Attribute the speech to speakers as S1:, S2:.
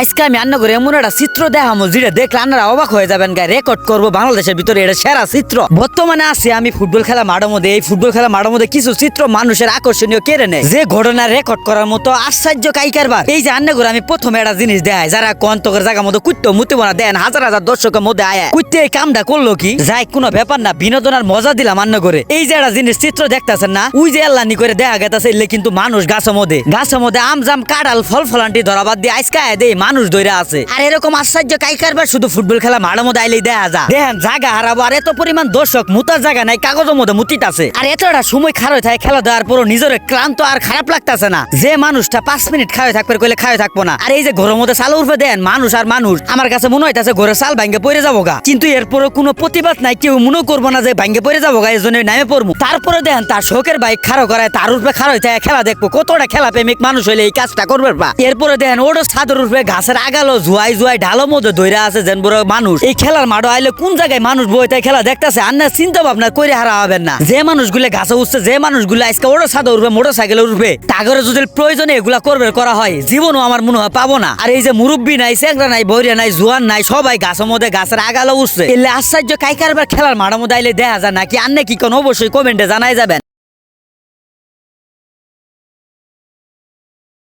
S1: আজকে আমি রান্না করে এমন একটা চিত্র দেখামো যেটা দেখলে আপনারা অবাক হয়ে যাবেন গায়ে রেকর্ড করবো বাংলাদেশের ভিতরে এটা সেরা চিত্র। বর্তমানে আছে আমি ফুটবল খেলা মাঠের মধ্যে, এই ফুটবল খেলা মাঠের মধ্যে কিছু চিত্র মানুষের আকর্ষণীয় কেড়ে নেয়, যে ঘটনা রেকর্ড করার মতো আশ্চর্য কাইকারবার। এই যে রান্না করে আমি প্রথমে একটা জিনিস দেখাই, যারা কন্তকের জায়গার মধ্যে কুত্তে মুতিব না দেন হাজার হাজার দর্শকের মধ্যে আয় কুত্তে এই কামটা করলো কি যাই কোনো ব্যাপার না, বিনোদনের মজা দিলাম রান্না করে। এই যে একটা জিনিস চিত্র দেখতেছেন না, ওই যে আল্লাহ করে দেখা গেছে এলে কিন্তু মানুষ গাছের মধ্যে আম জাম কাঁঠাল ফল ফলান্টি ধরাবাদ দিয়ে আজকে দেয় মানুষ ধরে আছে। আর এরকম আশ্চর্য কাইকারবার শুধু ফুটবল খেলা মাঠের মধ্যে আইলেই দেখা যায়। দেখেন জায়গা হারাবো, আর এত পরিমাণ দর্শক মুতার জায়গা নাই, কাগজের মধ্যে মুতিতাছে। আর এতটা সময় খারাপ থাকে খেলা দেওয়ার পরও নিজের ক্লান্ত আর খারাপ লাগতেছে না। যে মানুষটা 5 মিনিট খাওয়া থাকবে কইলে খাওয়া থাকবো না। আর এই যে ঘরের মধ্যে চাল উঠবে দেন মানুষ আর মানুষ, আমার কাছে মনে হইতাছে ঘরের চাল ভাঙ্গে পড়ে যাবো গা, কিন্তু এরপরও কোনো প্রতিবাদ নাই, কেউ মনে করবো না যে ভাঙ্গে পড়ে যাবো গা, এই জন্য নামে পড়বো। তারপরে দেন তার শোকের বাইক খাড়ো করায় তার উপরে খাড়ো থাকে খেলা দেখবো, কতটা খেলা প্রেমিক মানুষ হইলে এই কাজটা করবে। এরপরে দেখেন ওটা ছাদের উপরে ঘাসের আগালো জুয়াই ঢালো মধ্যে ধরে আছে যেন বড় মানুষ। এই খেলার মাঠে আইলে কোন জায়গায় মানুষ বইতে খেলা দেখতেছে আর না চিন্তা ভাবনা করে হারা হবেন না। যে মানুষগুলো ঘাসে উঠছে, যে মানুষগুলো আজকে ওটা ছাদে উঠবে মোটর সাইকেলে উঠবে, তাগরে যদি প্রয়োজনে এগুলা করবে করা হয় জীবনও আমার মনে হয় পাবো না। আর এই যে মুরব্বী নাই, চেংরা নাই, বইরা নাই, জোয়ান নাই, সবাই ঘাসের মধ্যে ঘাসের আগালো উঠছে, এলে আশ্চর্য কাইকারবার খেলার মাঠের মধ্যে আইলে দেখা যায় নাকি আন্নে কি কোন অবশ্যই কমেন্টে জানাই যাবেন।